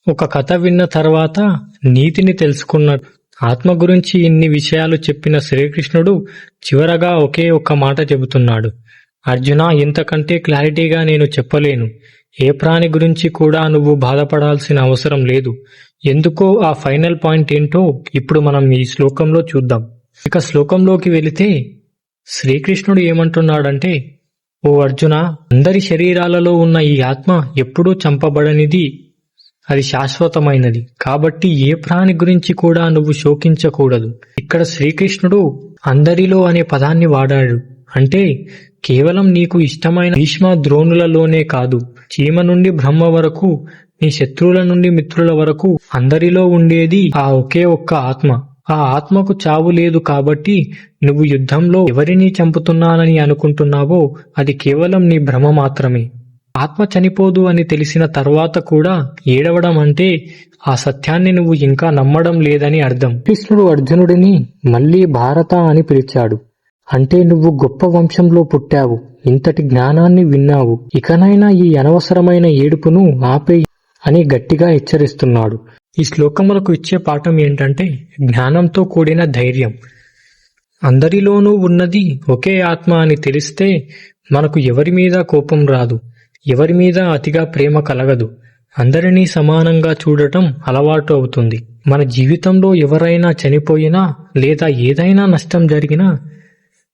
ఒక కథ విన్న తర్వాత నీతిని తెలుసుకున్నాడు. ఆత్మ గురించి ఇన్ని విషయాలు చెప్పిన శ్రీకృష్ణుడు చివరగా ఒకే ఒక్క మాట చెబుతున్నాడు. అర్జున, ఇంతకంటే క్లారిటీగా నేను చెప్పలేను. ఏ ప్రాణి గురించి కూడా నువ్వు బాధపడాల్సిన అవసరం లేదు. ఎందుకో ఆ ఫైనల్ పాయింట్ ఏంటో ఇప్పుడు మనం ఈ శ్లోకంలో చూద్దాం. ఇక శ్లోకంలోకి వెళితే శ్రీకృష్ణుడు ఏమంటున్నాడంటే, ఓ అర్జున, అందరి శరీరాలలో ఉన్న ఈ ఆత్మ ఎప్పుడూ చంపబడనిది, అది శాశ్వతమైనది. కాబట్టి ఏ ప్రాణి గురించి కూడా నువ్వు శోకించకూడదు. ఇక్కడ శ్రీకృష్ణుడు అందరిలో అనే పదాన్ని వాడాడు. అంటే కేవలం నీకు ఇష్టమైన భీష్మ ద్రోణులలోనే కాదు, చీమ నుండి బ్రహ్మ వరకు, నీ శత్రువుల నుండి మిత్రుల వరకు అందరిలో ఉండేది ఆ ఒకే ఒక్క ఆత్మ. ఆ ఆత్మకు చావు లేదు. కాబట్టి నువ్వు యుద్ధంలో ఎవరిని చంపుతున్నానని అనుకుంటున్నావో అది కేవలం నీ భ్రమ మాత్రమే. ఆత్మ చనిపోదు అని తెలిసిన తర్వాత కూడా ఏడవడం అంటే ఆ సత్యాన్ని నువ్వు ఇంకా నమ్మడం లేదని అర్థం. కృష్ణుడు అర్జునుడిని మళ్లీ భారత అని పిలిచాడు. అంటే నువ్వు గొప్ప వంశంలో పుట్టావు, ఇంతటి జ్ఞానాన్ని విన్నావు, ఇకనైనా ఈ అనవసరమైన ఏడుపును ఆపేయి అని గట్టిగా హెచ్చరిస్తున్నాడు. ఈ శ్లోకములకు ఇచ్చే పాఠం ఏంటంటే జ్ఞానంతో కూడిన ధైర్యం. అందరిలోనూ ఉన్నది ఒకే ఆత్మ అని తెలిస్తే మనకు ఎవరి మీద కోపం రాదు, ఎవరి మీద అతిగా ప్రేమ కలగదు. అందరినీ సమానంగా చూడటం అలవాటు అవుతుంది. మన జీవితంలో ఎవరైనా చనిపోయినా లేదా ఏదైనా నష్టం జరిగినా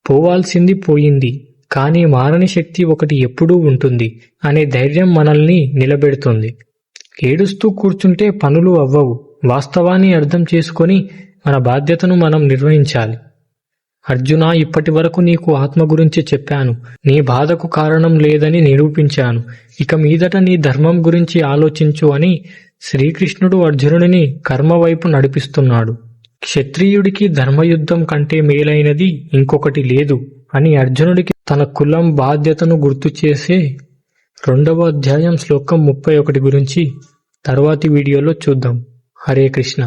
పోవాల్సింది పోయింది, కానీ మారని శక్తి ఒకటి ఎప్పుడూ ఉంటుంది అనే ధైర్యం మనల్ని నిలబెడుతుంది. ఏడుస్తూ కూర్చుంటే పనులు అవ్వవు. వాస్తవాన్ని అర్థం చేసుకొని మన బాధ్యతను మనం నిర్వహించాలి. అర్జున, ఇప్పటి వరకు నీకు ఆత్మ గురించి చెప్పాను, నీ బాధకు కారణం లేదని నిరూపించాను. ఇక మీదట నీ ధర్మం గురించి ఆలోచించు అని శ్రీకృష్ణుడు అర్జునుడిని కర్మ వైపు నడిపిస్తున్నాడు. క్షత్రియుడికి ధర్మయుద్ధం కంటే మేలైనది ఇంకొకటి లేదు అని అర్జునుడికి తన కులం బాధ్యతను గుర్తు చేసే 2వ అధ్యాయం శ్లోకం 31 గురించి తర్వాతి వీడియోలో చూద్దాం. హరే కృష్ణ.